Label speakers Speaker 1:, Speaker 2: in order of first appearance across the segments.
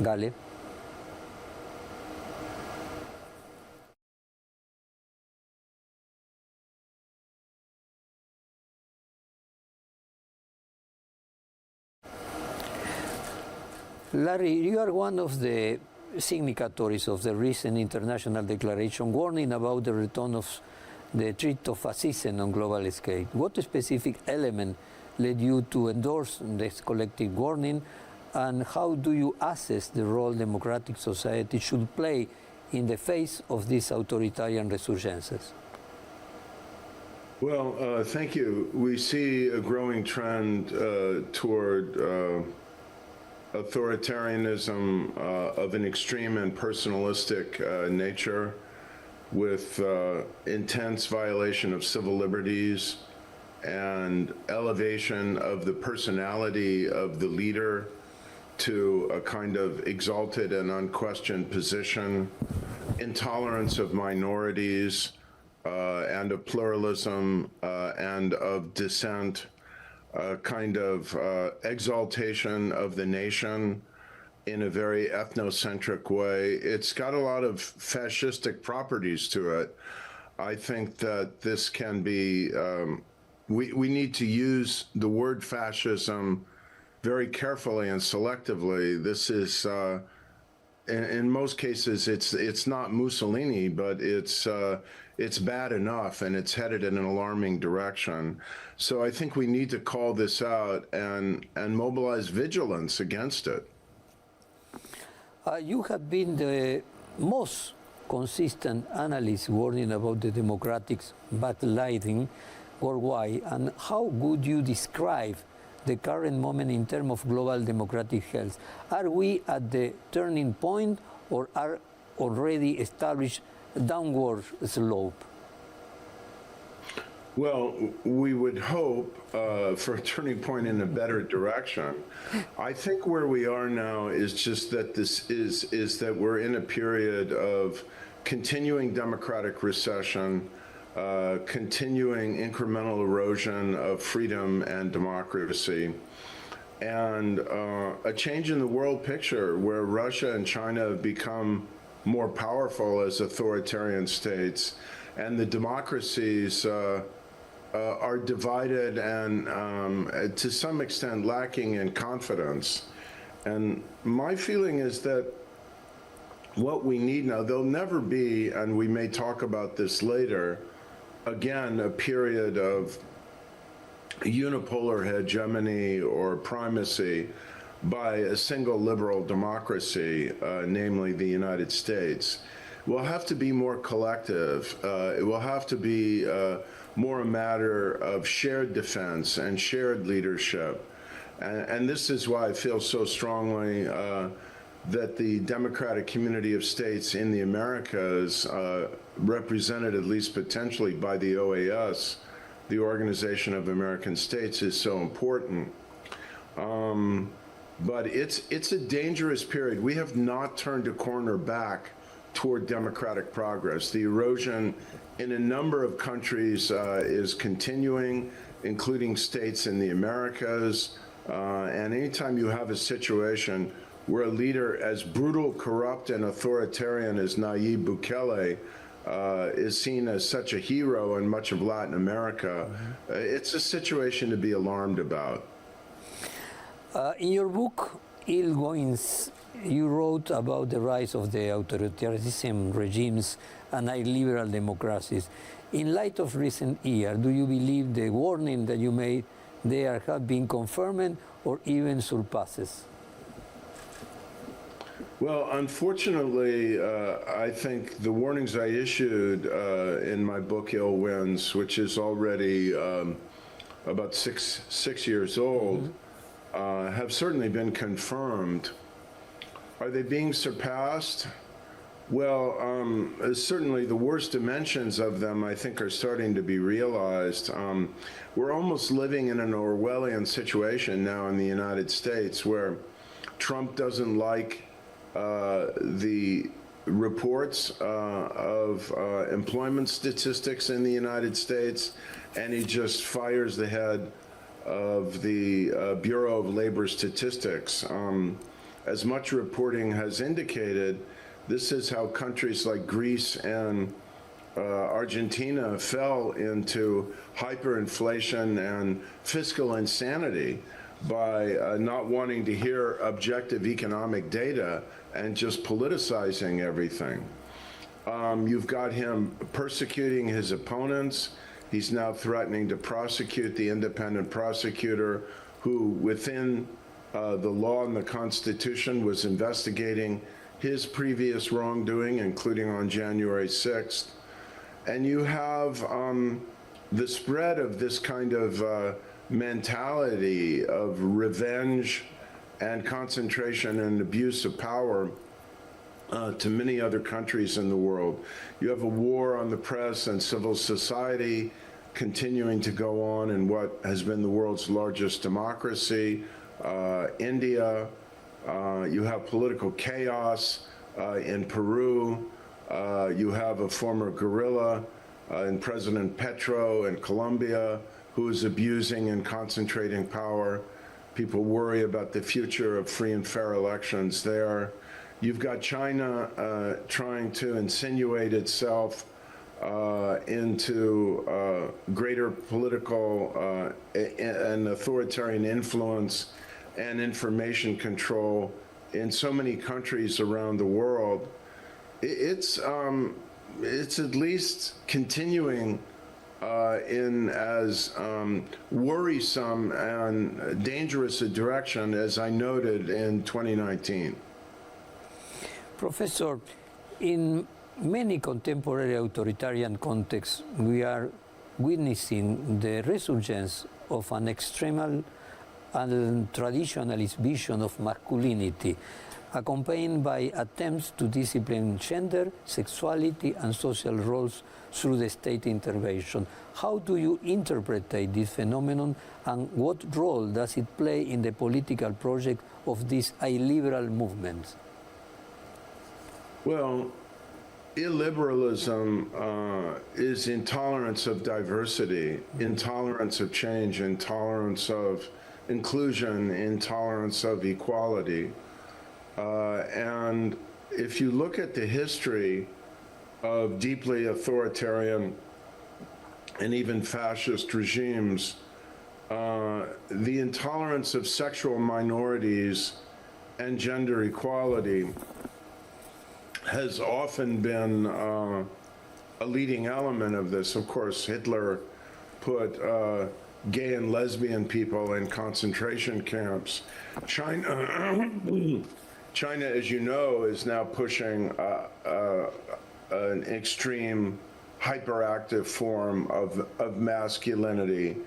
Speaker 1: Dale. Larry, you are one of the signatories of the recent international declaration warning about the return of the threat of fascism on global scale. What specific element led you to endorse this collective warning, and how do you assess the role democratic society should play in the face of these authoritarian resurgences?
Speaker 2: Well, thank you. We see a growing trend toward authoritarianism of an extreme and personalistic nature, with intense violation of civil liberties and elevation of the personality of the leader to a kind of exalted and unquestioned position, intolerance of minorities and of pluralism and of dissent, kind of exaltation of the nation in a very ethnocentric way. It's got a lot of fascistic properties to it. I think that this can be, we need to use the word fascism very carefully and selectively. This is, in most cases, it's not Mussolini, but it's bad enough, and it's headed in an alarming direction. So I think we need to call this out and mobilize vigilance against it.
Speaker 1: You have been the most consistent analyst warning about the democratics backsliding worldwide, and how would you describe the current moment in terms of global democratic health? Are we at the turning point, or are already established downward slope?
Speaker 2: Well, we would hope for a turning point in a better direction. I think where we are now is just that is that we're in a period of continuing democratic recession, continuing incremental erosion of freedom and democracy, and a change in the world picture where Russia and China have become more powerful as authoritarian states, and the democracies are divided and to some extent lacking in confidence. And my feeling is that what we need now, there'll never be, and we may talk about this later, again, a period of unipolar hegemony or primacy by a single liberal democracy, namely the United States. We'll have to be more collective. It will have to be more a matter of shared defense and shared leadership. And this is why I feel so strongly that the democratic community of states in the Americas, represented at least potentially by the OAS, the Organization of American States, is so important. But it's a dangerous period. We have not turned a corner back toward democratic progress. The erosion in a number of countries is continuing, including states in the Americas. And anytime you have a situation where a leader as brutal, corrupt, and authoritarian as Nayib Bukele is seen as such a hero in much of Latin America, it's a situation to be alarmed about.
Speaker 1: In your book, Ill Goings, you wrote about the rise of the authoritarian regimes and illiberal democracies. In light of recent years, do you believe the warning that you made there have been confirmed or even surpasses?
Speaker 2: Well, unfortunately, I think the warnings I issued in my book, Ill Winds, which is already about six years old, have certainly been confirmed. Are they being surpassed? Well, certainly the worst dimensions of them, I think, are starting to be realized. We're almost living in an Orwellian situation now in the United States, where Trump doesn't like the reports of employment statistics in the United States, and he just fires the head of the Bureau of Labor Statistics. as much reporting has indicated, this is how countries like Greece and Argentina fell into hyperinflation and fiscal insanity by not wanting to hear objective economic data and just politicizing everything. You've got him persecuting his opponents. He's now threatening to prosecute the independent prosecutor who, within the law and the Constitution, was investigating his previous wrongdoing, including on January 6th. And you have the spread of this kind of mentality of revenge and concentration and abuse of power to many other countries in the world. You have a war on the press and civil society continuing to go on in what has been the world's largest democracy, India. You have political chaos in Peru. You have a former guerrilla in President Petro in Colombia who is abusing and concentrating power. People worry about the future of free and fair elections there. You've got China trying to insinuate itself into greater political and authoritarian influence and information control in so many countries around the world. It's at least continuing in as worrisome and dangerous a direction as I noted in 2019.
Speaker 1: Professor, in many contemporary authoritarian contexts, we are witnessing the resurgence of an extremal and traditionalist vision of masculinity, accompanied by attempts to discipline gender, sexuality, and social roles through the state intervention. How do you interpret this phenomenon, and what role does it play in the political project of these illiberal movements?
Speaker 2: Well, illiberalism is intolerance of diversity, intolerance of change, intolerance of inclusion, intolerance of equality. And if you look at the history of deeply authoritarian and even fascist regimes, the intolerance of sexual minorities and gender equality has often been a leading element of this. Of course, Hitler put gay and lesbian people in concentration camps. China, as you know, is now pushing an extreme hyperactive form of masculinity.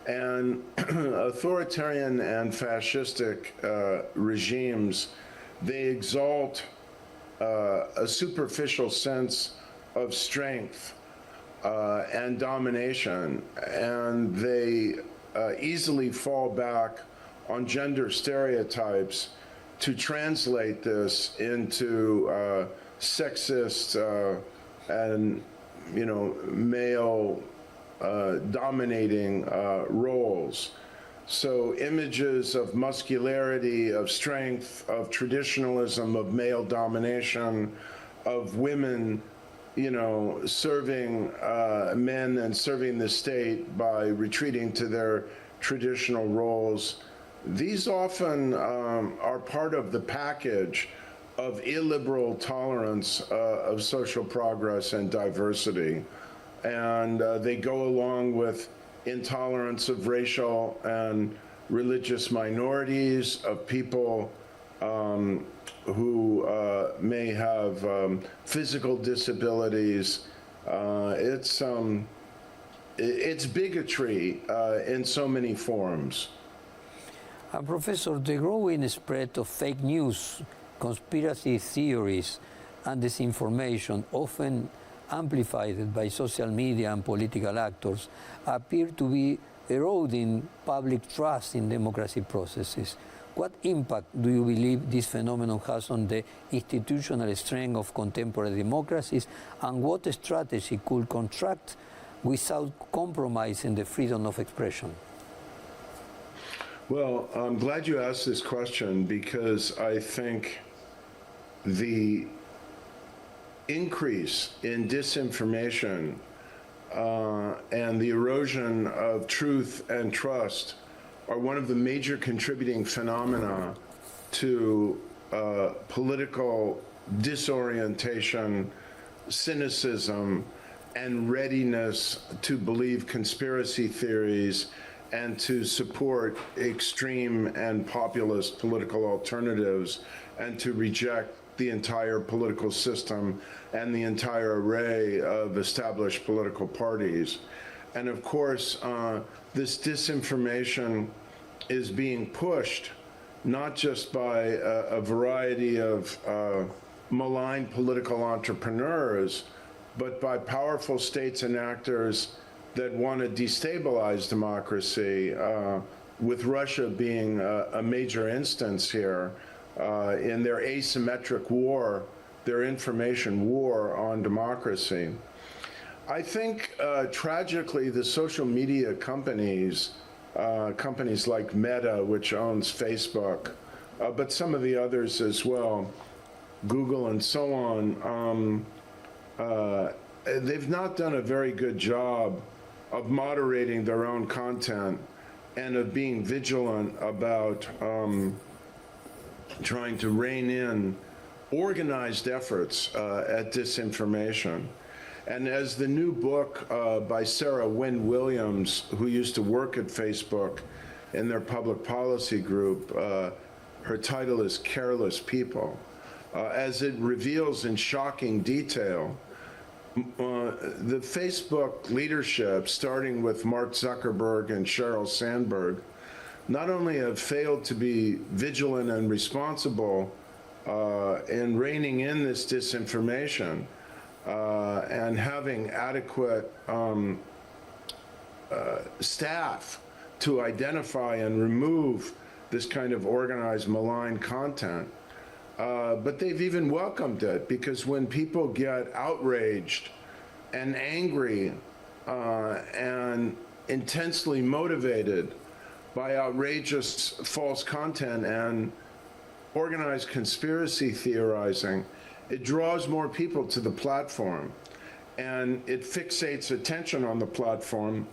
Speaker 2: And authoritarian and fascistic regimes, they exalt a superficial sense of strength and domination, and they easily fall back on gender stereotypes to translate this into sexist and male dominating roles. So images of muscularity, of strength, of traditionalism, of male domination, of women, serving men and serving the state by retreating to their traditional roles. These often are part of the package of illiberal tolerance of social progress and diversity. And they go along with intolerance of racial and religious minorities, of people who may have physical disabilities. It's bigotry in so many forms.
Speaker 1: Professor, the growing spread of fake news, conspiracy theories, and disinformation, often amplified by social media and political actors, appear to be eroding public trust in democracy processes. What impact do you believe this phenomenon has on the institutional strength of contemporary democracies, and what strategy could contract without compromising the freedom of expression?
Speaker 2: Well, I'm glad you asked this question because I think the increase in disinformation and the erosion of truth and trust are one of the major contributing phenomena to political disorientation, cynicism, and readiness to believe conspiracy theories and to support extreme and populist political alternatives and to reject the entire political system and the entire array of established political parties. And of course, this disinformation is being pushed not just by a variety of malign political entrepreneurs, but by powerful states and actors that want to destabilize democracy, with Russia being a major instance here in their asymmetric war, their information war on democracy. I think, tragically, the social media companies, companies like Meta, which owns Facebook, but some of the others as well, Google and so on, they've not done a very good job of moderating their own content and of being vigilant about trying to rein in organized efforts at disinformation. And as the new book by Sarah Wynne Williams, who used to work at Facebook in their public policy group, her title is Careless People, as it reveals in shocking detail, the Facebook leadership, starting with Mark Zuckerberg and Sheryl Sandberg, not only have failed to be vigilant and responsible in reining in this disinformation and having adequate staff to identify and remove this kind of organized malign content, but they've even welcomed it, because when people get outraged and angry and intensely motivated by outrageous false content and organized conspiracy theorizing, it draws more people to the platform, and it fixates attention on the platform,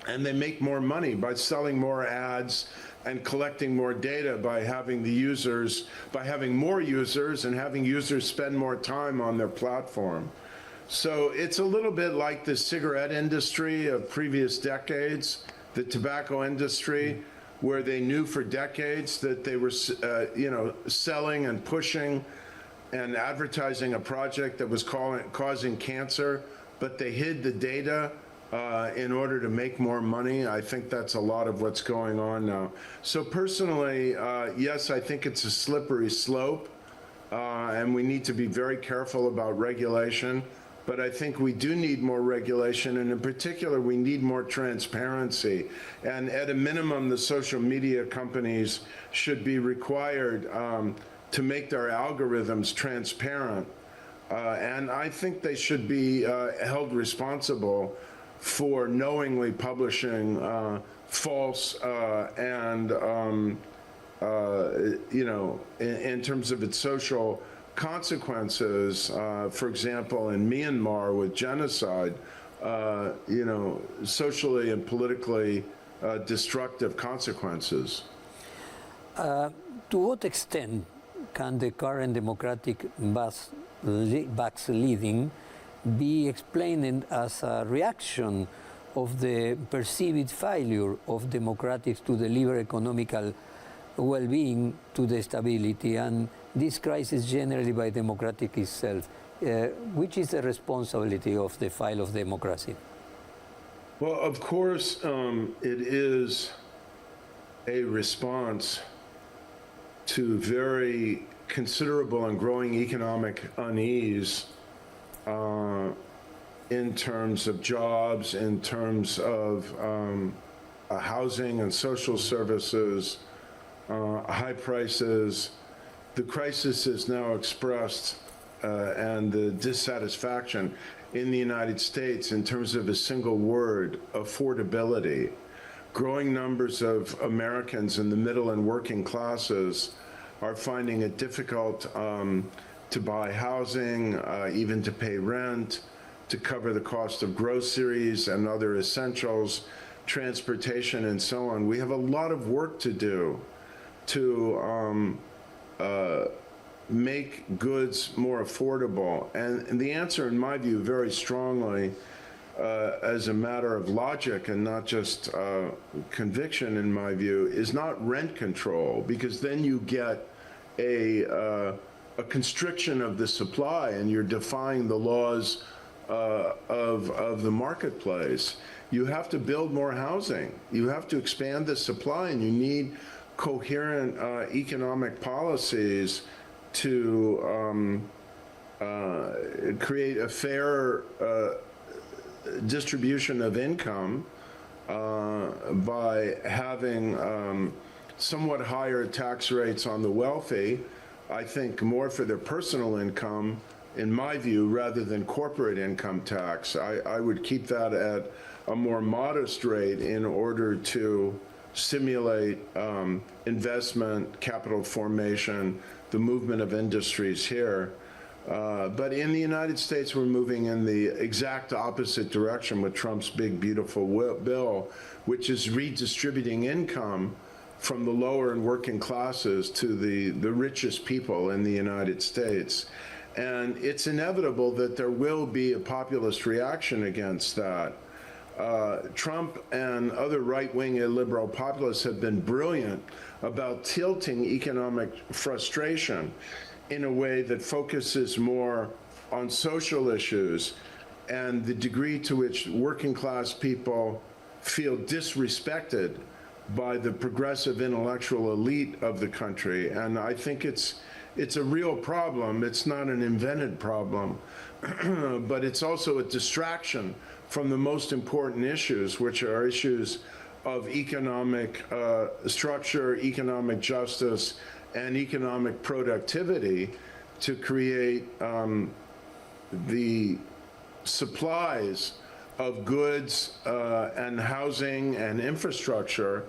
Speaker 2: and they make more money by selling more ads and collecting more data by having the users, by having more users and having users spend more time on their platform. So it's a little bit like the cigarette industry of previous decades, the tobacco industry, where they knew for decades that they were, selling and pushing and advertising a project that was causing cancer, but they hid the data in order to make more money. I think that's a lot of what's going on now. So personally, yes, I think it's a slippery slope, and we need to be very careful about regulation. But I think we do need more regulation, and in particular, we need more transparency. And at a minimum, the social media companies should be required to make their algorithms transparent. And I think they should be held responsible for knowingly publishing false and, in terms of its social consequences, for example, in Myanmar with genocide, socially and politically destructive consequences.
Speaker 1: To what extent can the current democratic backsliding be explained as a reaction of the perceived failure of democrats to deliver economical well-being to the stability, and this crisis generally by democratic itself? Which is the responsibility of the file of democracy?
Speaker 2: Well, of course, it is a response to very considerable and growing economic unease in terms of jobs, in terms of housing and social services, high prices. The crisis is now expressed and the dissatisfaction in the United States in terms of a single word, affordability. growing numbers of Americans in the middle and working classes are finding it difficult to buy housing, even to pay rent, to cover the cost of groceries and other essentials, transportation, and so on. We have a lot of work to do to make goods more affordable. And the answer, in my view, very strongly, as a matter of logic and not just conviction, in my view, is not rent control, because then you get a constriction of the supply and you're defying the laws of the marketplace. You have to build more housing. You have to expand the supply, and you need coherent economic policies to create a fair distribution of income by having somewhat higher tax rates on the wealthy, I think more for their personal income, in my view, rather than corporate income tax. I would keep that at a more modest rate in order to stimulate investment, capital formation, the movement of industries here. But in the United States, we're moving in the exact opposite direction with Trump's big, beautiful bill, which is redistributing income from the lower and working classes to the richest people in the United States. And it's inevitable that there will be a populist reaction against that. Trump and other right-wing illiberal populists have been brilliant about tilting economic frustration in a way that focuses more on social issues and the degree to which working class people feel disrespected by the progressive intellectual elite of the country. And I think it's a real problem. It's not an invented problem, but it's also a distraction from the most important issues, which are issues of economic structure, economic justice, and economic productivity to create the supplies of goods and housing and infrastructure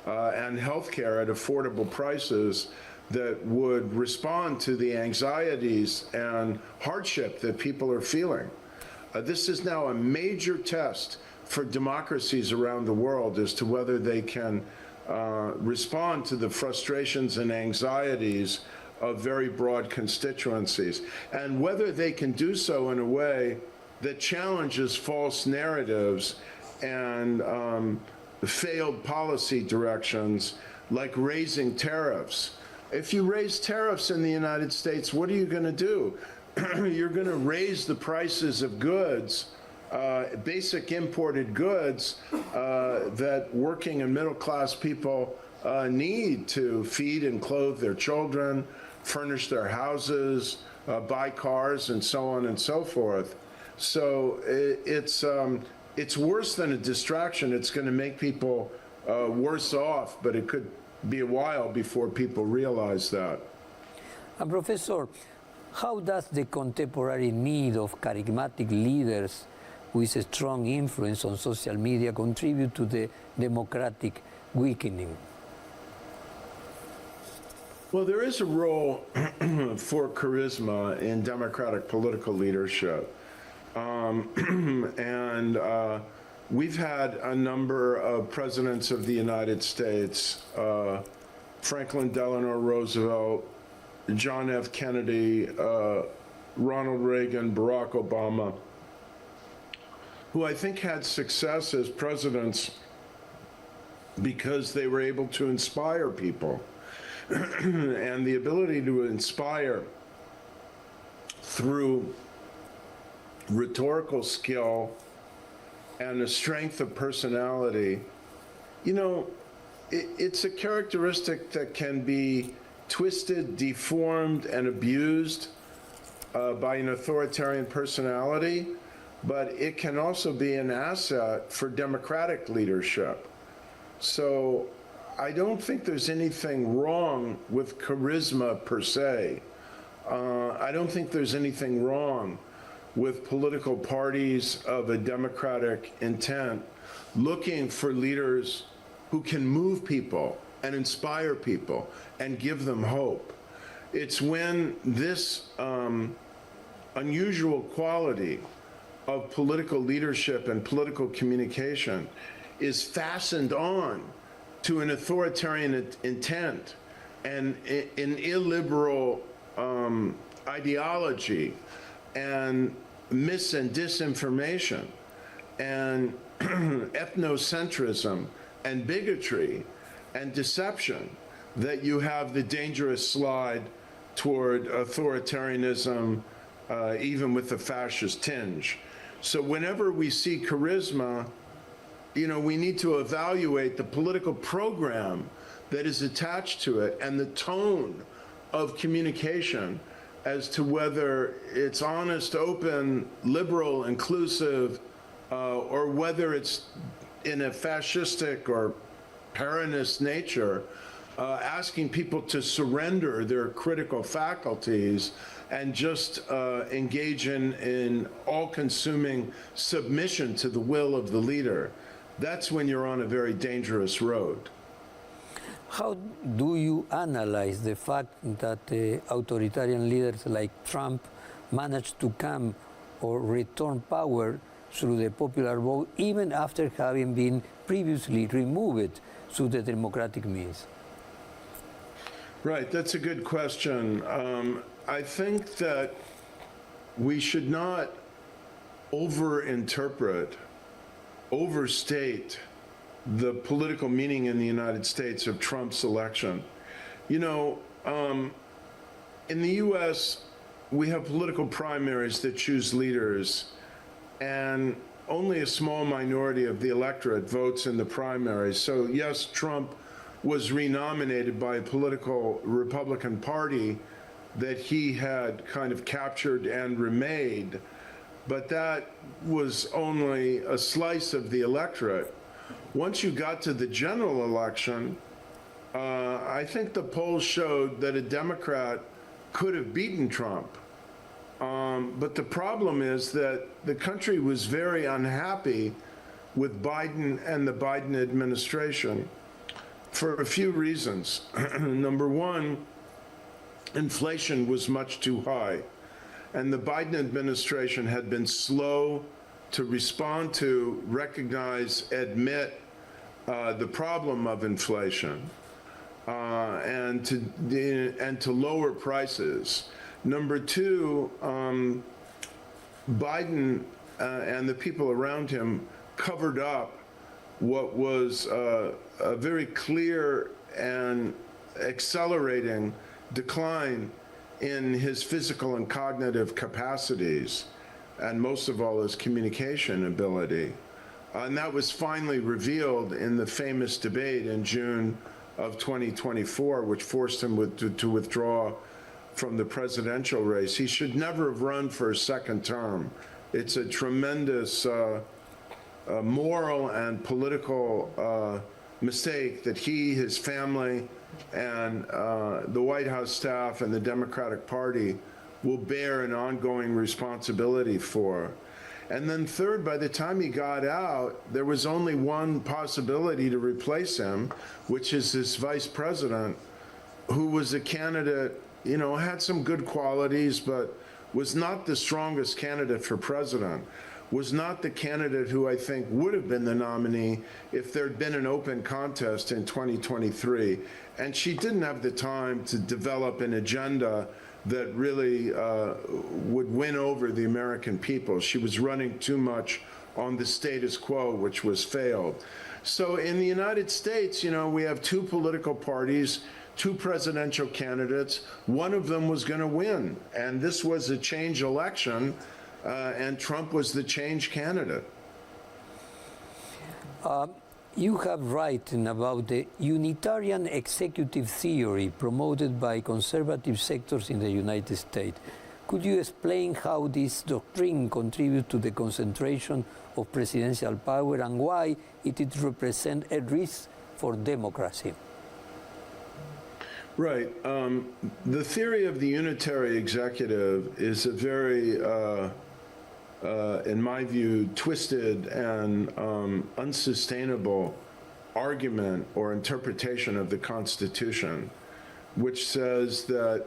Speaker 2: and healthcare at affordable prices that would respond to the anxieties and hardship that people are feeling. This is now a major test for democracies around the world as to whether they can respond to the frustrations and anxieties of very broad constituencies, and whether they can do so in a way that challenges false narratives and failed policy directions like raising tariffs. If you raise tariffs in the United States, what are you going to do? You're going to raise the prices of goods, basic imported goods that working and middle class people need to feed and clothe their children, furnish their houses, buy cars, and so on and so forth. So it's worse than a distraction. It's going to make people worse off, but it could be a while before people realize that.
Speaker 1: And Professor, how does the contemporary need of charismatic leaders with a strong influence on social media contribute to the democratic weakening?
Speaker 2: Well, there is a role for charisma in democratic political leadership. We've had a number of presidents of the United States, Franklin Delano Roosevelt, John F. Kennedy, Ronald Reagan, Barack Obama, who I think had success as presidents because they were able to inspire people. And the ability to inspire through rhetorical skill and a strength of personality, you know, it's a characteristic that can be twisted, deformed, and abused by an authoritarian personality, but it can also be an asset for democratic leadership. So I don't think there's anything wrong with charisma per se. I don't think there's anything wrong with political parties of a democratic intent looking for leaders who can move people and inspire people and give them hope. It's when this unusual quality of political leadership and political communication is fastened on to an authoritarian intent and an illiberal ideology and mis and disinformation and ethnocentrism and bigotry and deception, that you have the dangerous slide toward authoritarianism, even with a fascist tinge. So whenever we see charisma, you know, we need to evaluate the political program that is attached to it and the tone of communication as to whether it's honest, open, liberal, inclusive, or whether it's in a fascistic or Peronist nature, asking people to surrender their critical faculties and just engage in all-consuming submission to the will of the leader. That's when you're on a very dangerous road.
Speaker 1: How do you analyze the fact that authoritarian leaders like Trump managed to come or return power through the popular vote even after having been previously removed through the democratic means?
Speaker 2: Right, that's a good question. I think that we should not overinterpret, overstate the political meaning in the United States of Trump's election. You know, in the US, we have political primaries that choose leaders, and only a small minority of the electorate votes in the primaries. So yes, Trump was renominated by a political Republican Party that he had kind of captured and remade, but that was only a slice of the electorate. Once you got to the general election, I think the polls showed that a Democrat could have beaten Trump. But the problem is that the country was very unhappy with Biden and the Biden administration for a few reasons. Number one, inflation was much too high, and the Biden administration had been slow to respond to, recognize, admit the problem of inflation, and to lower prices. Number two, Biden and the people around him covered up what was a very clear and accelerating decline in his physical and cognitive capacities, and most of all his communication ability. And that was finally revealed in the famous debate in June of 2024, which forced him to withdraw from the presidential race. He should never have run for a second term. It's a tremendous moral and political mistake that he, his family, and the White House staff and the Democratic Party will bear an ongoing responsibility for. And then third, by the time he got out, there was only one possibility to replace him, which is this vice president, who was a candidate, you know, had some good qualities, but was not the strongest candidate for president, was not the candidate who I think would have been the nominee if there'd been an open contest in 2023. And she didn't have the time to develop an agenda that really would win over the American people. She was running too much on the status quo, which was failed. So in the United States, you know, we have two political parties, two presidential candidates. One of them was going to win, and this was a change election, and Trump was the change candidate.
Speaker 1: You have written about the unitarian executive theory promoted by conservative sectors in the United States. Could you explain how this doctrine contributes to the concentration of presidential power and why it represents a risk for democracy?
Speaker 2: Right. The theory of the unitary executive is a very, in my view, twisted and unsustainable argument or interpretation of the Constitution, which says that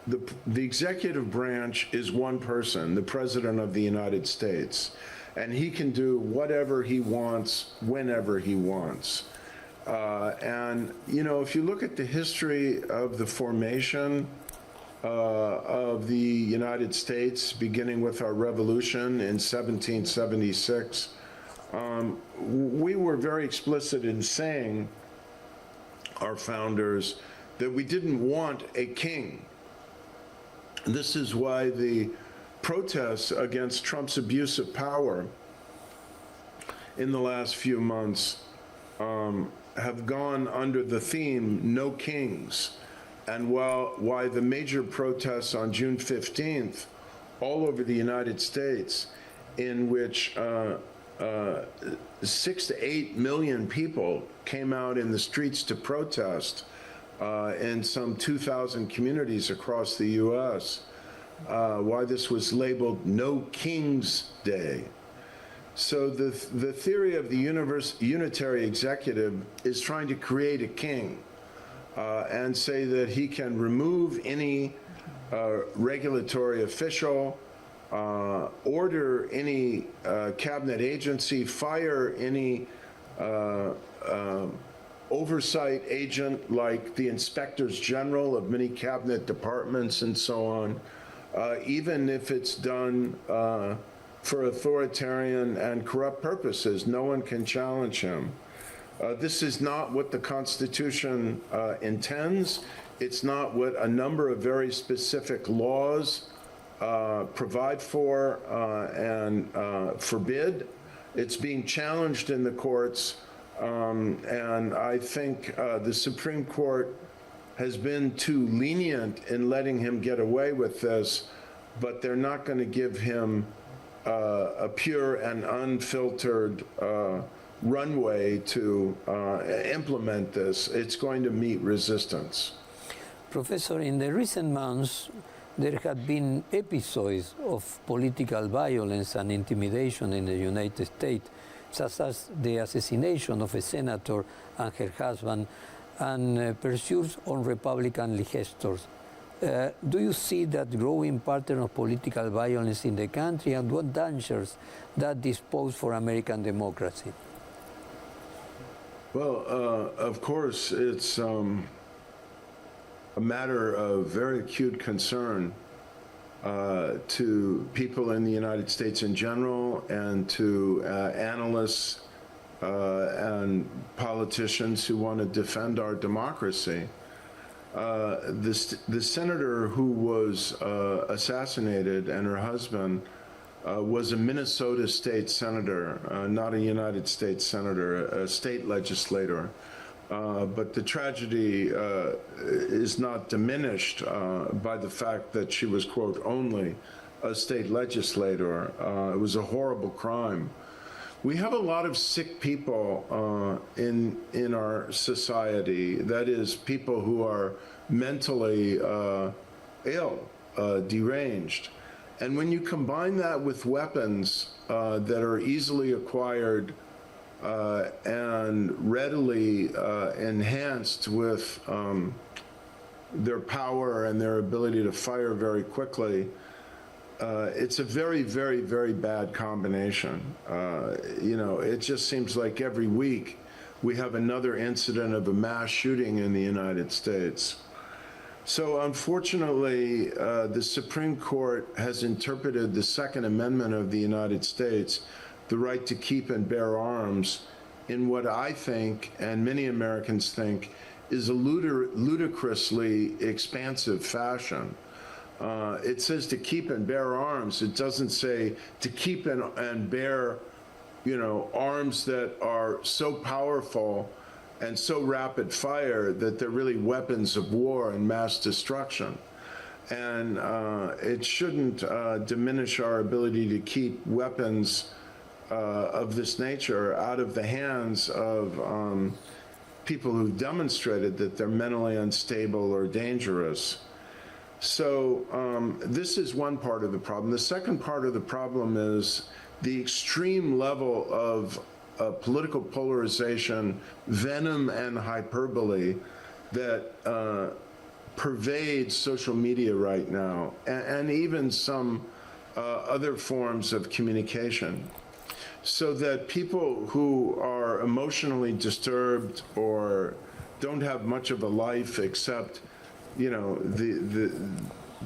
Speaker 2: the executive branch is one person, the President of the United States, and he can do whatever he wants, whenever he wants. And, you know, if you look at the history of the formation of the United States, beginning with our revolution in 1776, we were very explicit in saying, our founders, that we didn't want a king. This is why the protests against Trump's abuse of power in the last few months have gone under the theme, no kings. And why the major protests on June 15th all over the United States, in which 6 to 8 million people came out in the streets to protest in some 2,000 communities across the U.S., why this was labeled No King's Day. So the theory of the unitary executive is trying to create a king and say that he can remove any regulatory official, order any cabinet agency, fire any oversight agent like the inspectors general of many cabinet departments and so on, even if it's done for authoritarian and corrupt purposes. No one can challenge him. This is not what the Constitution intends. It's not what a number of very specific laws provide for and forbid. It's being challenged in the courts, and I think the Supreme Court has been too lenient in letting him get away with this, but they're not going to give him a pure and unfiltered runway to implement this. It's going to meet resistance.
Speaker 1: Professor, in the recent months, there have been episodes of political violence and intimidation in the United States, such as the assassination of a senator and her husband, and pursuits on Republican legislators. Do you see that growing pattern of political violence in the country, and what dangers that dispose for American democracy?
Speaker 2: Well, of course, it's a matter of very acute concern to people in the United States in general, and to analysts and politicians who want to defend our democracy. The senator who was assassinated, and her husband, was a Minnesota state senator, not a United States senator, a state legislator. But the tragedy is not diminished by the fact that she was, quote, only a state legislator. It was a horrible crime. We have a lot of sick people in our society. That is, people who are mentally ill, deranged. And when you combine that with weapons that are easily acquired and readily enhanced with their power and their ability to fire very quickly, it's a very, very, very bad combination. You know, it just seems like every week we have another incident of a mass shooting in the United States. So unfortunately, the Supreme Court has interpreted the Second Amendment of the United States, the right to keep and bear arms, in what I think, and many Americans think, is a ludicrously expansive fashion. It says to keep and bear arms. It doesn't say to keep and bear, you know, arms that are so powerful and so rapid fire that they're really weapons of war and mass destruction. And it shouldn't diminish our ability to keep weapons of this nature out of the hands of people who've demonstrated that they're mentally unstable or dangerous. So this is one part of the problem. The second part of the problem is the extreme level of political polarization, venom, and hyperbole that pervades social media right now, and even some other forms of communication, so that people who are emotionally disturbed or don't have much of a life except, you know,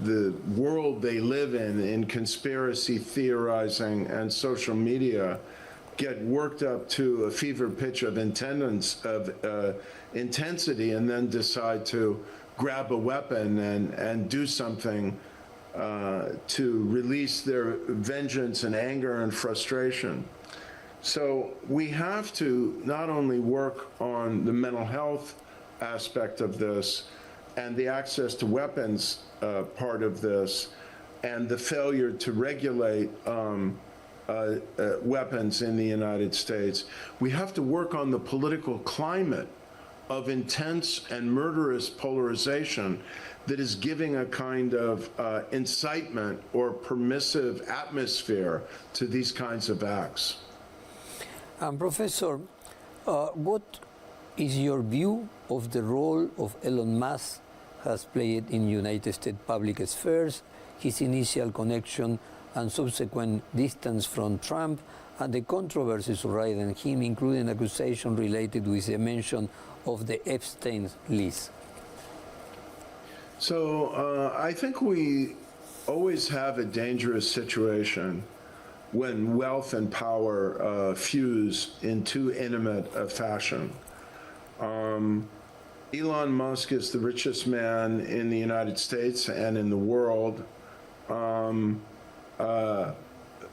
Speaker 2: the world they live in conspiracy theorizing and social media, get worked up to a fever pitch of intensity, and then decide to grab a weapon and do something to release their vengeance and anger and frustration. So we have to not only work on the mental health aspect of this and the access to weapons part of this, and the failure to regulate weapons in the United States. We have to work on the political climate of intense and murderous polarization that is giving a kind of incitement or permissive atmosphere to these kinds of acts.
Speaker 1: Professor, what is your view of the role of Elon Musk has played in United States public spheres, his initial connection and subsequent distance from Trump, and the controversies surrounding him, including accusation related with the mention of the Epstein list?
Speaker 2: So I think we always have a dangerous situation when wealth and power fuse in too intimate a fashion. Elon Musk is the richest man in the United States and in the world.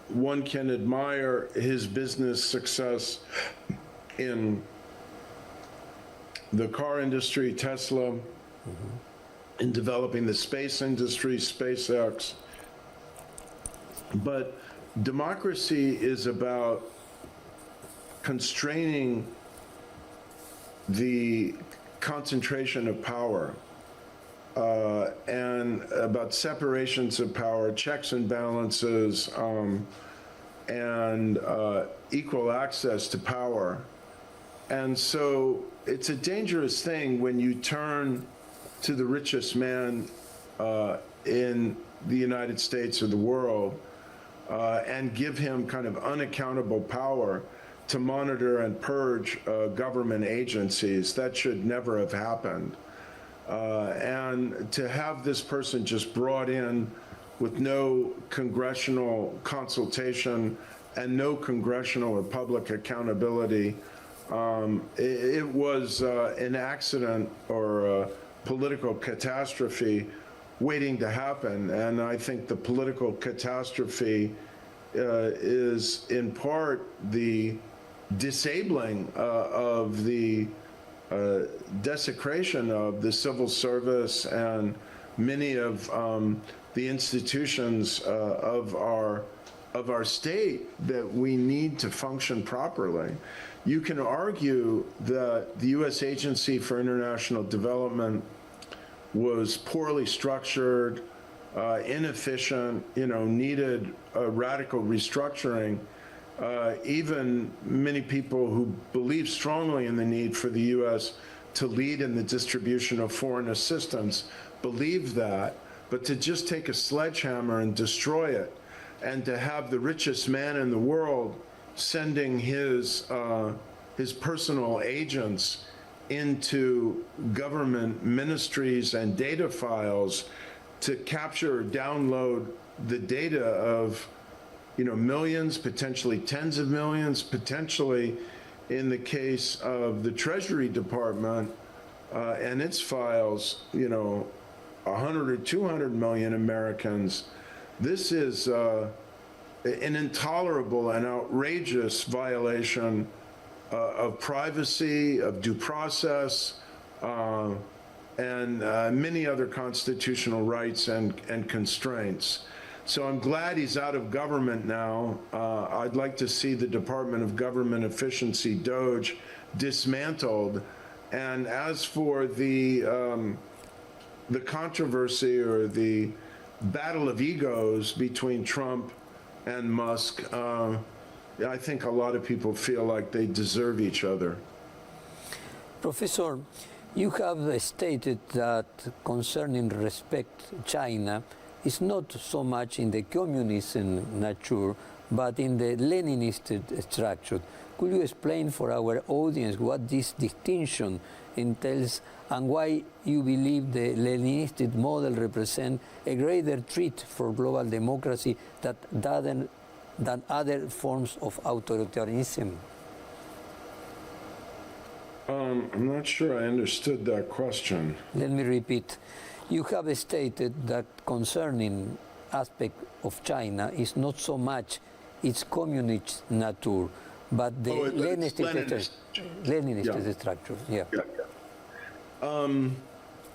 Speaker 2: One can admire his business success in the car industry, Tesla, in developing the space industry, SpaceX. But democracy is about constraining the concentration of power and about separations of power, checks and balances, and equal access to power. And so it's a dangerous thing when you turn to the richest man in the United States or the world and give him kind of unaccountable power to monitor and purge government agencies. That should never have happened. And to have this person just brought in with no congressional consultation and no congressional or public accountability, it was an accident or a political catastrophe waiting to happen. And I think the political catastrophe is in part the disabling of the desecration of the civil service and many of the institutions of our state that we need to function properly. You can argue that the U.S. Agency for International Development was poorly structured, inefficient, needed a radical restructuring. Even many people who believe strongly in the need for the U.S. to lead in the distribution of foreign assistance believe that, but to just take a sledgehammer and destroy it, and to have the richest man in the world sending his personal agents into government ministries and data files to capture or download the data of millions, potentially tens of millions, potentially in the case of the Treasury Department and its files, 100 or 200 million Americans. This is an intolerable and outrageous violation of privacy, of due process, and many other constitutional rights and constraints. So I'm glad he's out of government now. I'd like to see the Department of Government Efficiency, DOGE, dismantled. And as for the controversy or the battle of egos between Trump and Musk, I think a lot of people feel like they deserve each other.
Speaker 1: Professor, you have stated that concerning respect China is not so much in the communism nature, but in the Leninist structure. Could you explain for our audience what this distinction entails and why you believe the Leninist model represents a greater threat for global democracy than other forms of authoritarianism?
Speaker 2: I'm not sure I understood that question.
Speaker 1: Let me repeat. You have stated that concerning aspect of China is not so much its communist nature, but the Leninist structure. Yeah.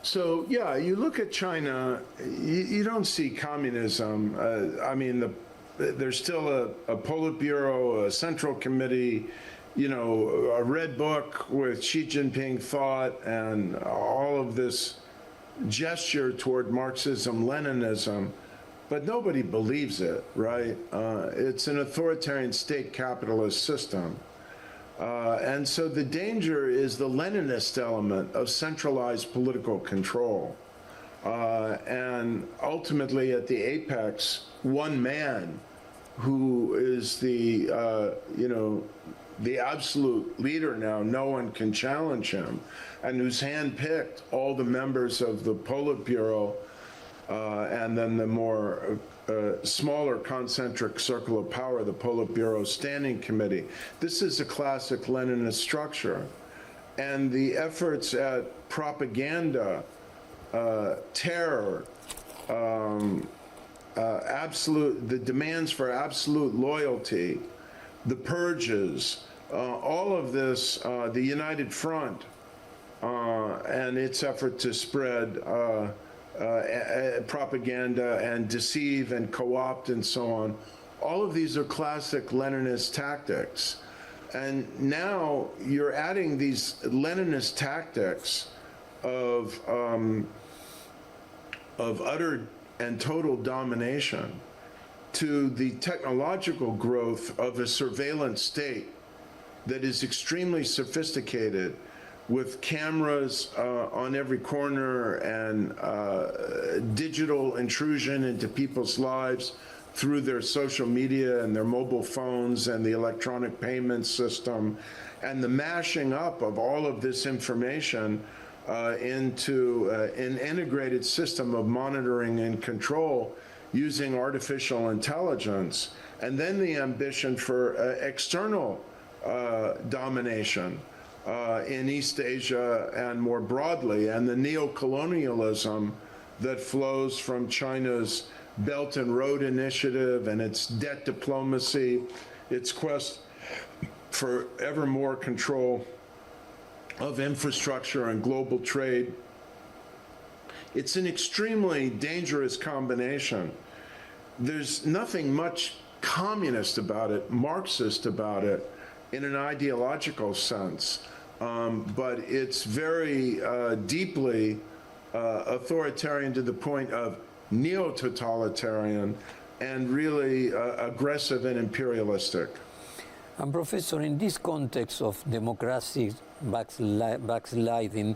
Speaker 2: So yeah, you look at China, you don't see communism. I mean, there's still a Politburo, a Central Committee, you know, a red book with Xi Jinping thought and all of this gesture toward Marxism, Leninism, but nobody believes it, right? It's an authoritarian state capitalist system. And so the danger is the Leninist element of centralized political control. And ultimately at the apex, one man who is the, you know, the absolute leader now, no one can challenge him, and who's handpicked all the members of the Politburo and then the more smaller concentric circle of power, the Politburo Standing Committee. This is a classic Leninist structure. And the efforts at propaganda, terror, the demands for absolute loyalty, the purges, all of this, the United Front and its effort to spread propaganda and deceive and co-opt and so on, all of these are classic Leninist tactics. And now you're adding these Leninist tactics of utter and total domination to the technological growth of a surveillance state that is extremely sophisticated, with cameras on every corner and digital intrusion into people's lives through their social media and their mobile phones and the electronic payment system, and the mashing up of all of this information into an integrated system of monitoring and control using artificial intelligence, and then the ambition for external domination in East Asia and more broadly, and the neo-colonialism that flows from China's Belt and Road Initiative and its debt diplomacy, its quest for ever more control of infrastructure and global trade. It's an extremely dangerous combination. There's nothing much communist about it, Marxist about it, in an ideological sense, but it's very deeply authoritarian to the point of neo-totalitarian and really aggressive and imperialistic.
Speaker 1: And Professor, in this context of democracy backsliding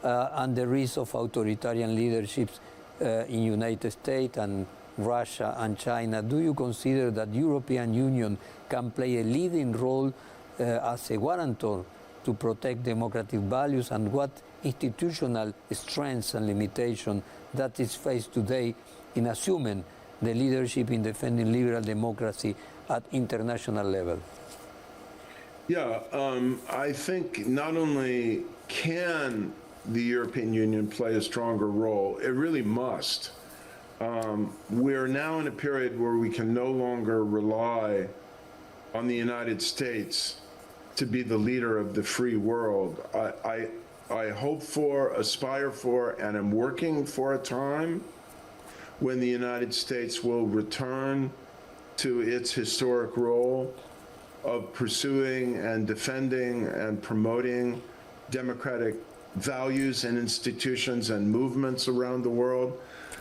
Speaker 1: and the risk of authoritarian leaderships in United States and Russia and China, do you consider that European Union can play a leading role as a guarantor to protect democratic values, and what institutional strengths and limitations that is faced today in assuming the leadership in defending liberal democracy at international level?
Speaker 2: Yeah, I think not only can the European Union play a stronger role, it really must. We're now in a period where we can no longer rely on the United States to be the leader of the free world. I hope for, aspire for, and am working for a time when the United States will return to its historic role of pursuing and defending and promoting democratic values and institutions and movements around the world.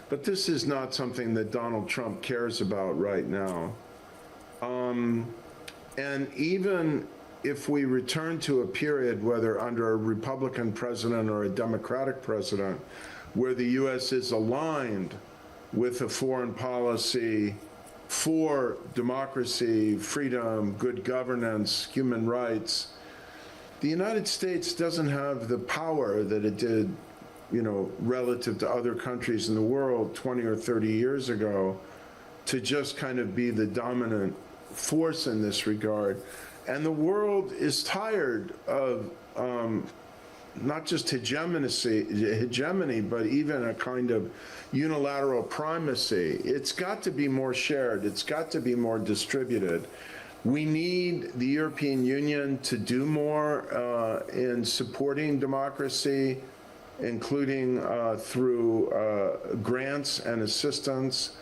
Speaker 2: But this is not something that Donald Trump cares about right now. And even if we return to a period, whether under a Republican president or a Democratic president, where the U.S. is aligned with a foreign policy for democracy, freedom, good governance, human rights, the United States doesn't have the power that it did, you know, relative to other countries in the world 20 or 30 years ago, to just kind of be the dominant force in this regard. And the world is tired of not just hegemony, but even a kind of unilateral primacy. It's got to be more shared. It's got to be more distributed. We need the European Union to do more in supporting democracy, including through grants and assistance,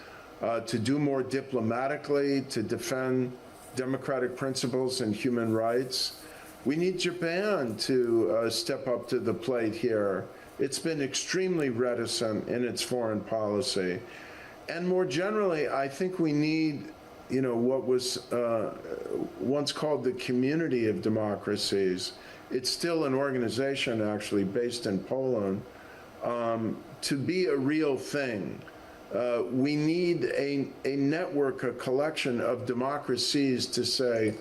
Speaker 2: to do more diplomatically, to defend democratic principles and human rights. We need Japan to step up to the plate here. It's been extremely reticent in its foreign policy. And more generally, I think we need, you know, what was once called the Community of Democracies. It's still an organization, actually, based in Poland, to be a real thing. We need a network, a collection of democracies to say,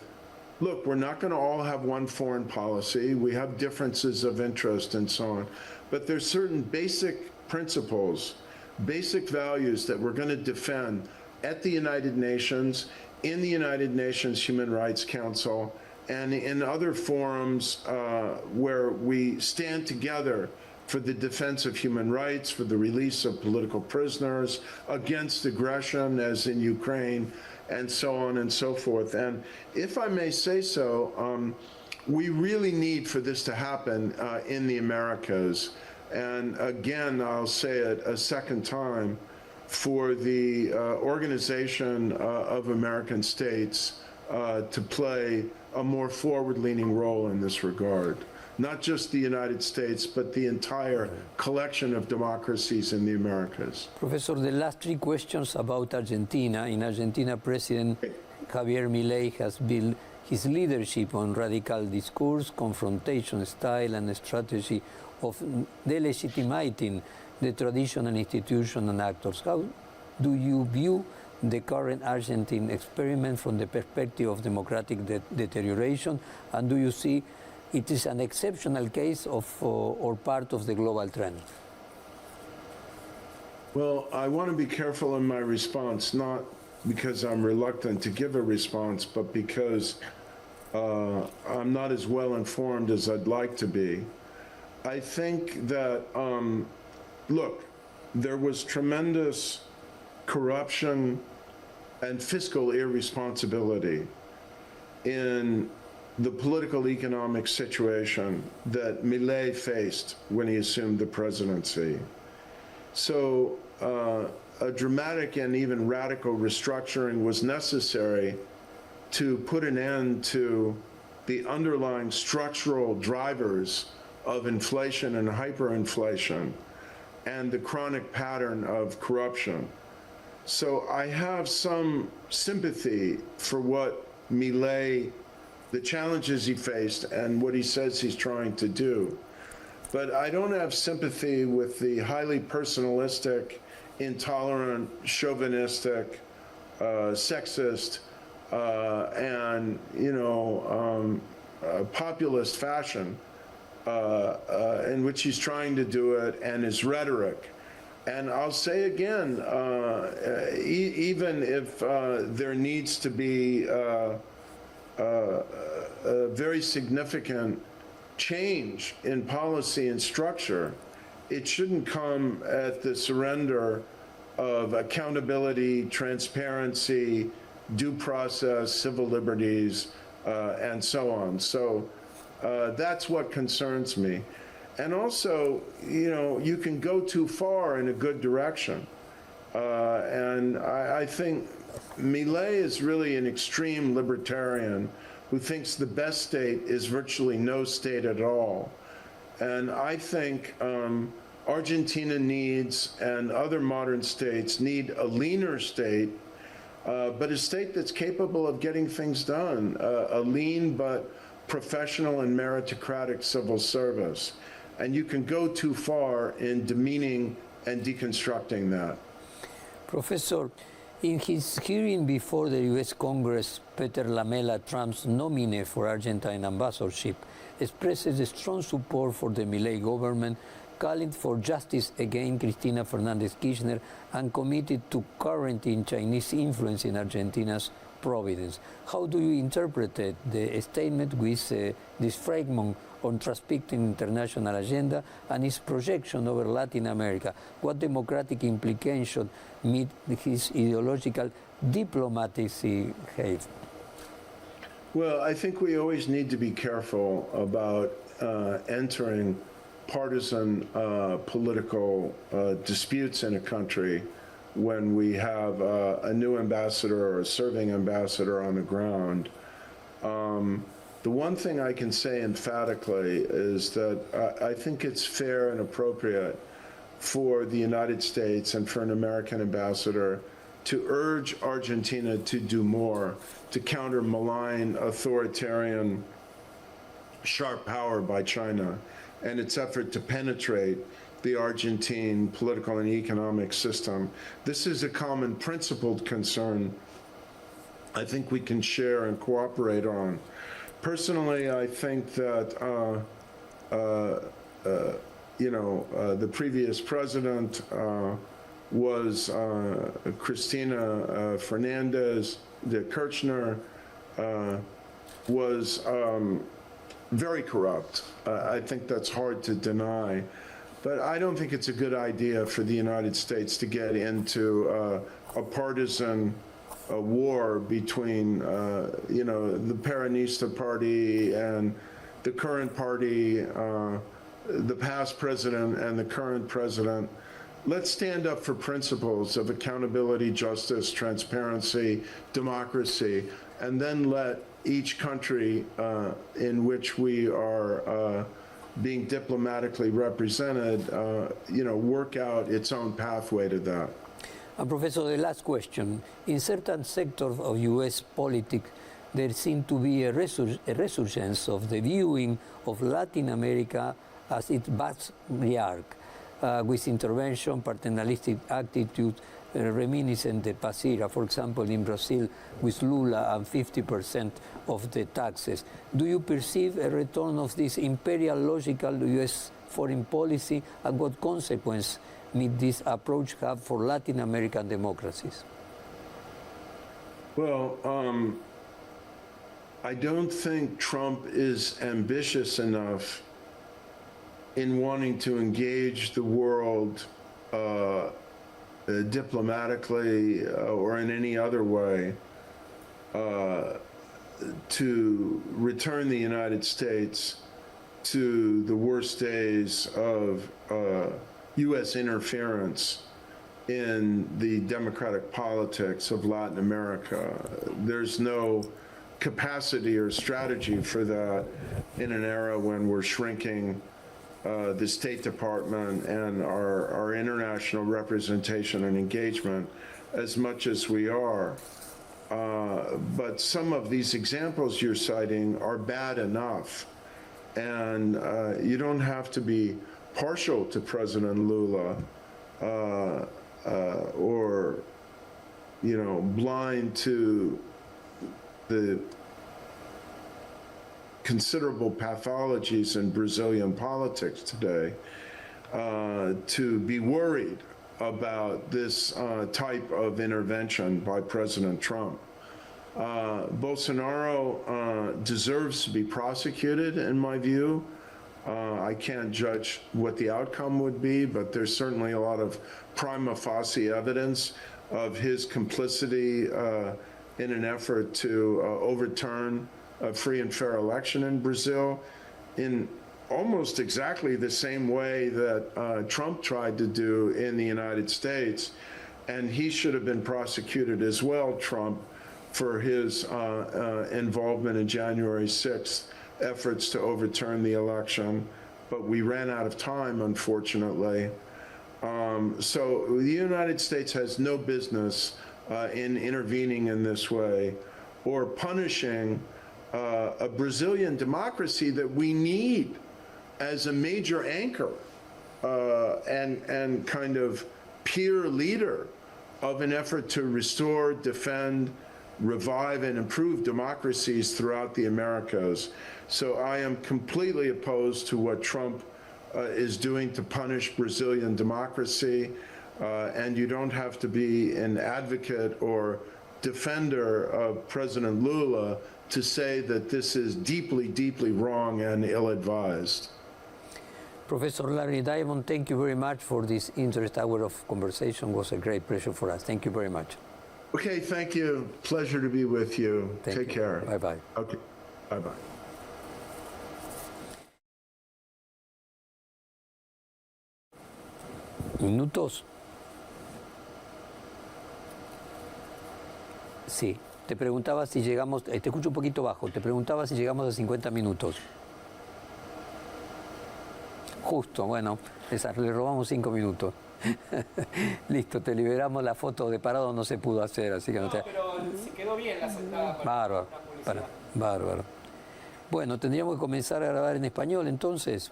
Speaker 2: look, we're not going to all have one foreign policy. We have differences of interest and so on. But there's certain basic principles, basic values that we're going to defend at the United Nations, in the United Nations Human Rights Council, and in other forums where we stand together for the defense of human rights, for the release of political prisoners, against aggression, as in Ukraine, and so on and so forth. And if I may say so, we really need for this to happen in the Americas. And again, I'll say it a second time, for the Organization of American States to play a more forward-leaning role in this regard. Not just the United States, but the entire collection of democracies in the Americas.
Speaker 1: Professor, the last three questions about Argentina. In Argentina, President Javier Milei has built his leadership on radical discourse, confrontation style, and strategy of delegitimating the traditional institution and actors. How do you view the current Argentine experiment from the perspective of democratic deterioration, and do you see it is an exceptional case of or part of the global trend?
Speaker 2: Well, I want to be careful in my response, not because I'm reluctant to give a response, but because I'm not as well informed as I'd like to be. I think that, look, there was tremendous corruption and fiscal irresponsibility in the political economic situation that Milei faced when he assumed the presidency. So a dramatic and even radical restructuring was necessary to put an end to the underlying structural drivers of inflation and hyperinflation and the chronic pattern of corruption. So I have some sympathy for what Milei, the challenges he faced, and what he says he's trying to do. But I don't have sympathy with the highly personalistic, intolerant, chauvinistic, sexist, and, populist fashion in which he's trying to do it, and his rhetoric. And I'll say again, even if there needs to be a very significant change in policy and structure, it shouldn't come at the surrender of accountability, transparency, due process, civil liberties, and so on. So that's what concerns me. And also, you can go too far in a good direction. And I think Milei is really an extreme libertarian who thinks the best state is virtually no state at all. And I think Argentina needs, and other modern states need, a leaner state but a state that's capable of getting things done, a lean but professional and meritocratic civil service. And you can go too far in demeaning and deconstructing that.
Speaker 1: Professor, in his hearing before the U.S. Congress, Peter Lamelas, Trump's nominee for Argentine ambassadorship, expresses a strong support for the Milei government, calling for justice against Cristina Fernández Kirchner and committed to curtailing Chinese influence in Argentina's providence. How do you interpret the statement with this fragment on transcripting international agenda and its projection over Latin America? What democratic implications meet his ideological diplomacy have?
Speaker 2: Well, I think we always need to be careful about entering partisan political disputes in a country when we have a new ambassador or a serving ambassador on the ground. The one thing I can say emphatically is that I think it's fair and appropriate for the United States and for an American ambassador to urge Argentina to do more to counter malign, authoritarian, sharp power by China and its effort to penetrate the Argentine political and economic system. This is a common principled concern I think we can share and cooperate on. Personally, I think that the previous president was Cristina Fernandez de Kirchner was very corrupt. I think that's hard to deny. But I don't think it's a good idea for the United States to get into a partisan war between, the Peronista party and the current party, the past president and the current president. Let's stand up for principles of accountability, justice, transparency, democracy, and then let each country in which we are being diplomatically represented, work out its own pathway to that.
Speaker 1: And Professor, the last question. In certain sectors of U.S. politics, there seems to be a resurgence of the viewing of Latin America as its patriarch, with intervention, paternalistic attitude, reminiscent de past era. For example, in Brazil, with Lula and 50% of the taxes. Do you perceive a return of this imperial logical U.S. foreign policy, and what consequence may this approach have for Latin American democracies?
Speaker 2: Well, I don't think Trump is ambitious enough in wanting to engage the world diplomatically or in any other way to return the United States to the worst days of U.S. interference in the democratic politics of Latin America. There's no capacity or strategy for that in an era when we're shrinking the State Department and our international representation and engagement as much as we are. But some of these examples you're citing are bad enough. And you don't have to be partial to President Lula or, blind to the considerable pathologies in Brazilian politics today to be worried about this type of intervention by President Trump. Bolsonaro deserves to be prosecuted, in my view. I can't judge what the outcome would be, but there's certainly a lot of prima facie evidence of his complicity in an effort to overturn a free and fair election in Brazil in almost exactly the same way that Trump tried to do in the United States. And he should have been prosecuted as well, Trump, for his involvement in January 6th efforts to overturn the election. But we ran out of time, unfortunately. So the United States has no business in intervening in this way, or punishing a Brazilian democracy that we need as a major anchor and kind of peer leader of an effort to restore, defend, revive, and improve democracies throughout the Americas. So I am completely opposed to what Trump is doing to punish Brazilian democracy, and you don't have to be an advocate or defender of President Lula to say that this is deeply, deeply wrong and ill-advised.
Speaker 1: Professor Larry Diamond, thank you very much for this interesting hour of conversation. It was a great pleasure for us. Thank you very much.
Speaker 2: Okay, thank you. Pleasure to be with you. Take care.
Speaker 1: Bye-bye.
Speaker 2: Okay, bye-bye.
Speaker 1: Minutos. Sí, te preguntaba si llegamos, te escucho un poquito bajo, te preguntaba si llegamos a 50 minutos. Justo, bueno, le robamos 5 minutos. Listo, te liberamos. La foto de parado no se pudo hacer, así que no te...
Speaker 3: pero se quedó bien la sentada.
Speaker 1: Bárbaro, bárbaro. Bueno, tendríamos que comenzar a grabar en español entonces.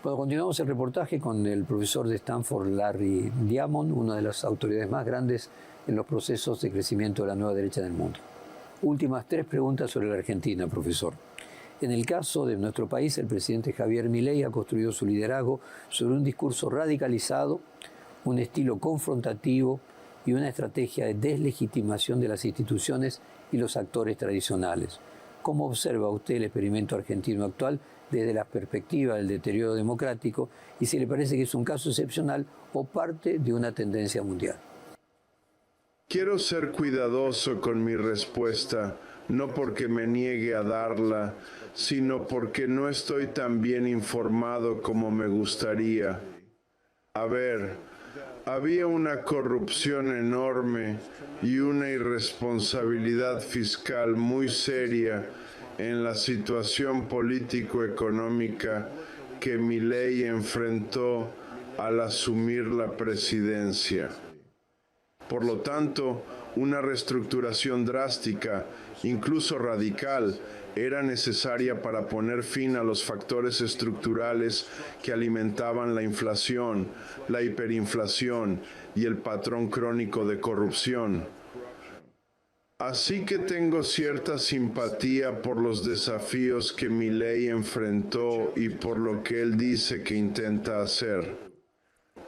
Speaker 1: Bueno, continuamos el reportaje con el profesor de Stanford, Larry Diamond, una de las autoridades más grandes en los procesos de crecimiento de la nueva derecha en el mundo. Últimas 3 preguntas sobre la Argentina, profesor. En el caso de nuestro país, el presidente Javier Milei ha construido su liderazgo sobre un discurso radicalizado, un estilo confrontativo y una estrategia de deslegitimación de las instituciones y los actores tradicionales. ¿Cómo observa usted el experimento argentino actual desde la perspectiva del deterioro democrático y si le parece que es un caso excepcional o parte de una tendencia mundial?
Speaker 2: Quiero ser cuidadoso con mi respuesta, no porque me niegue a darla, sino porque no estoy tan bien informado como me gustaría. A ver, había una corrupción enorme y una irresponsabilidad fiscal muy seria en la situación político-económica que Milei enfrentó al asumir la presidencia. Por lo tanto, una reestructuración drástica, incluso radical, era necesaria para poner fin a los factores estructurales que alimentaban la inflación, la hiperinflación y el patrón crónico de corrupción. Así que tengo cierta simpatía por los desafíos que Milei enfrentó y por lo que él dice que intenta hacer.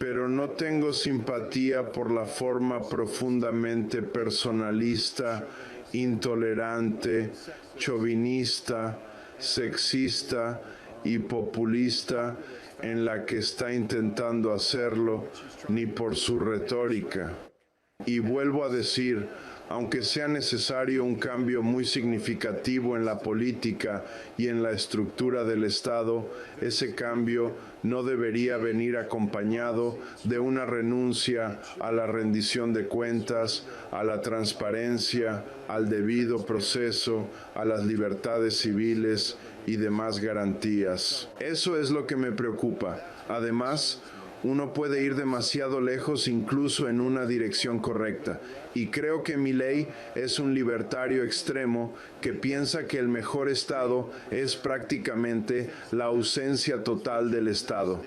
Speaker 2: Pero no tengo simpatía por la forma profundamente personalista, intolerante, chauvinista, sexista y populista en la que está intentando hacerlo, ni por su retórica. Y vuelvo a decir, aunque sea necesario un cambio muy significativo en la política y en la estructura del Estado, ese cambio no debería venir acompañado de una renuncia a la rendición de cuentas, a la transparencia, al debido proceso, a las libertades civiles y demás garantías. Eso es lo que me preocupa. Además, uno puede ir demasiado lejos incluso en una dirección correcta. Y creo que Milei es un libertario extremo que piensa que el mejor Estado es prácticamente la ausencia total del Estado.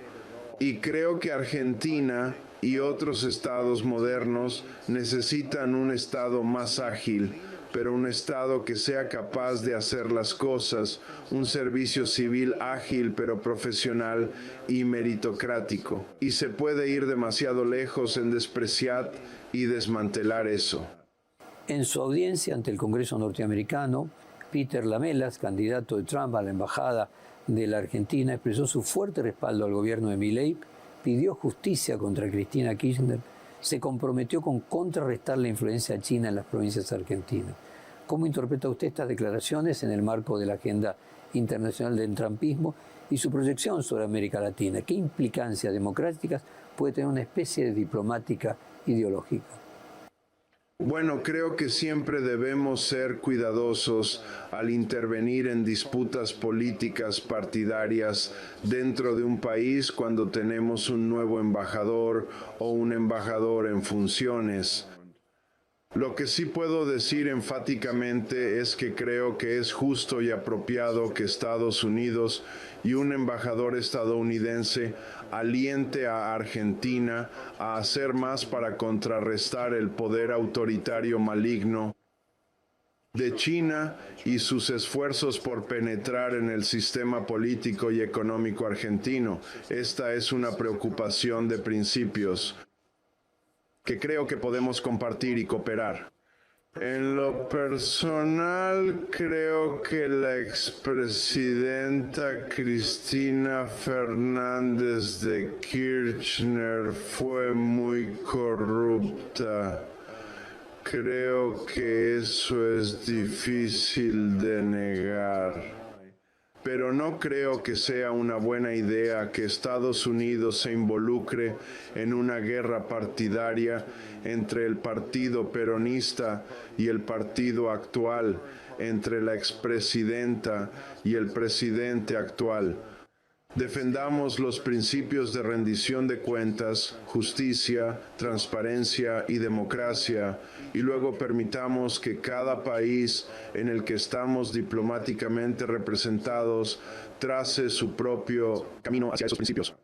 Speaker 2: Y creo que Argentina y otros estados modernos necesitan un Estado más ágil, pero un Estado que sea capaz de hacer las cosas, un servicio civil ágil pero profesional y meritocrático. Y se puede ir demasiado lejos en despreciar y desmantelar eso.
Speaker 1: En su audiencia ante el Congreso norteamericano, Peter Lamelas, candidato de Trump a la embajada de la Argentina, expresó su fuerte respaldo al gobierno de Milei, pidió justicia contra Cristina Kirchner, se comprometió con contrarrestar la influencia china en las provincias argentinas. ¿Cómo interpreta usted estas declaraciones en el marco de la agenda internacional del trumpismo y su proyección sobre América Latina? ¿Qué implicancias democráticas puede tener una especie de diplomática ideológica?
Speaker 2: Bueno, creo que siempre debemos ser cuidadosos al intervenir en disputas políticas partidarias dentro de un país cuando tenemos un nuevo embajador o un embajador en funciones. Lo que sí puedo decir enfáticamente es que creo que es justo y apropiado que Estados Unidos y un embajador estadounidense aliente a Argentina a hacer más para contrarrestar el poder autoritario maligno de China y sus esfuerzos por penetrar en el sistema político y económico argentino. Esta es una preocupación de principios que creo que podemos compartir y cooperar. En lo personal, creo que la expresidenta Cristina Fernández de Kirchner fue muy corrupta. Creo que eso es difícil de negar. Pero no creo que sea una buena idea que Estados Unidos se involucre en una guerra partidaria entre el partido peronista y el partido actual, entre la expresidenta y el presidente actual. Defendamos los principios de rendición de cuentas, justicia, transparencia y democracia, y luego permitamos que cada país en el que estamos diplomáticamente representados trace su propio camino hacia esos principios.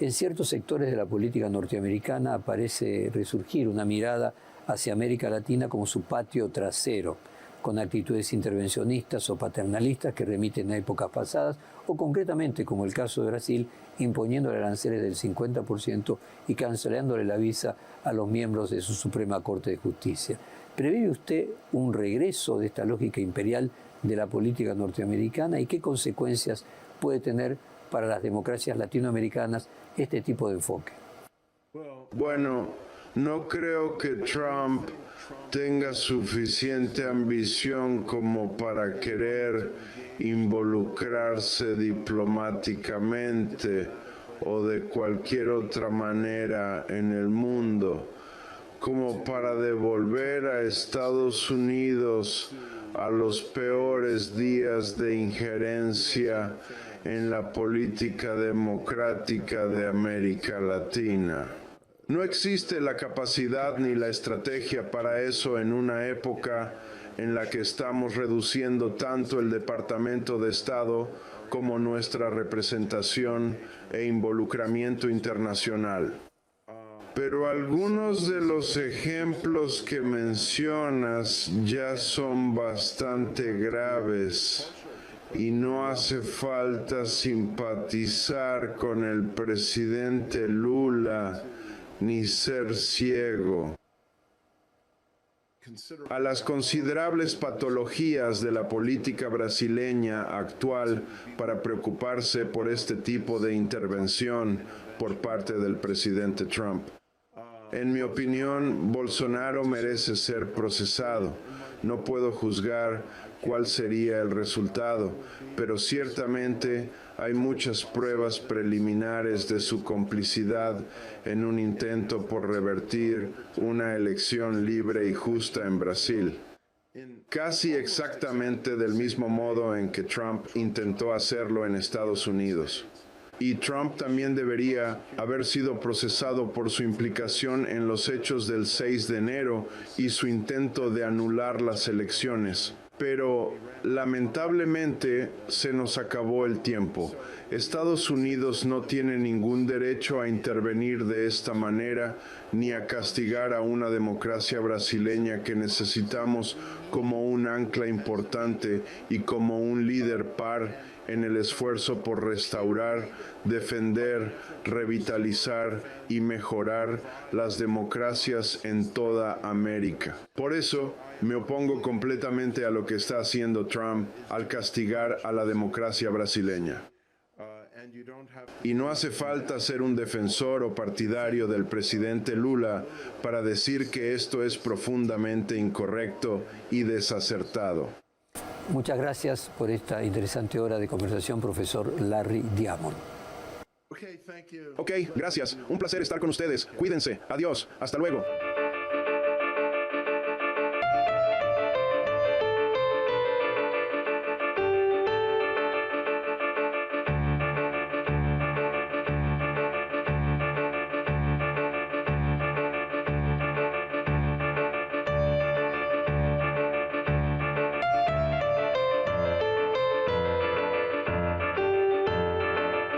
Speaker 1: En ciertos sectores de la política norteamericana aparece resurgir una mirada hacia América Latina como su patio trasero, con actitudes intervencionistas o paternalistas que remiten a épocas pasadas, o concretamente, como el caso de Brasil, imponiéndole aranceles del 50% y cancelándole la visa a los miembros de su Suprema Corte de Justicia. ¿Prevé usted un regreso de esta lógica imperial de la política norteamericana y qué consecuencias puede tener para las democracias latinoamericanas este tipo de enfoque?
Speaker 2: Bueno, no creo que Trump tenga suficiente ambición como para querer involucrarse diplomáticamente o de cualquier otra manera en el mundo, como para devolver a Estados Unidos a los peores días de injerencia en la política democrática de América Latina. No existe la capacidad ni la estrategia para eso en una época en la que estamos reduciendo tanto el Departamento de Estado como nuestra representación e involucramiento internacional. Pero algunos de los ejemplos que mencionas ya son bastante graves y no hace falta simpatizar con el presidente Lula ni ser ciego a las considerables patologías de la política brasileña actual para preocuparse por este tipo de intervención por parte del presidente Trump. En mi opinión, Bolsonaro merece ser procesado. No puedo juzgar cuál sería el resultado, pero ciertamente hay muchas pruebas preliminares de su complicidad en un intento por revertir una elección libre y justa en Brasil. Casi exactamente del mismo modo en que Trump intentó hacerlo en Estados Unidos. Y Trump también debería haber sido procesado por su implicación en los hechos del 6 de enero y su intento de anular las elecciones. Pero lamentablemente se nos acabó el tiempo. Estados Unidos no tiene ningún derecho a intervenir de esta manera ni a castigar a una democracia brasileña que necesitamos como un ancla importante y como un líder par en el esfuerzo por restaurar, defender, revitalizar y mejorar las democracias en toda América. Por eso, me opongo completamente a lo que está haciendo Trump al castigar a la democracia brasileña. Y no hace falta ser un defensor o partidario del presidente Lula para decir que esto es profundamente incorrecto y desacertado.
Speaker 1: Muchas gracias por esta interesante hora de conversación, profesor Larry Diamond.
Speaker 4: Ok, gracias. Un placer estar con ustedes. Cuídense. Adiós. Hasta luego.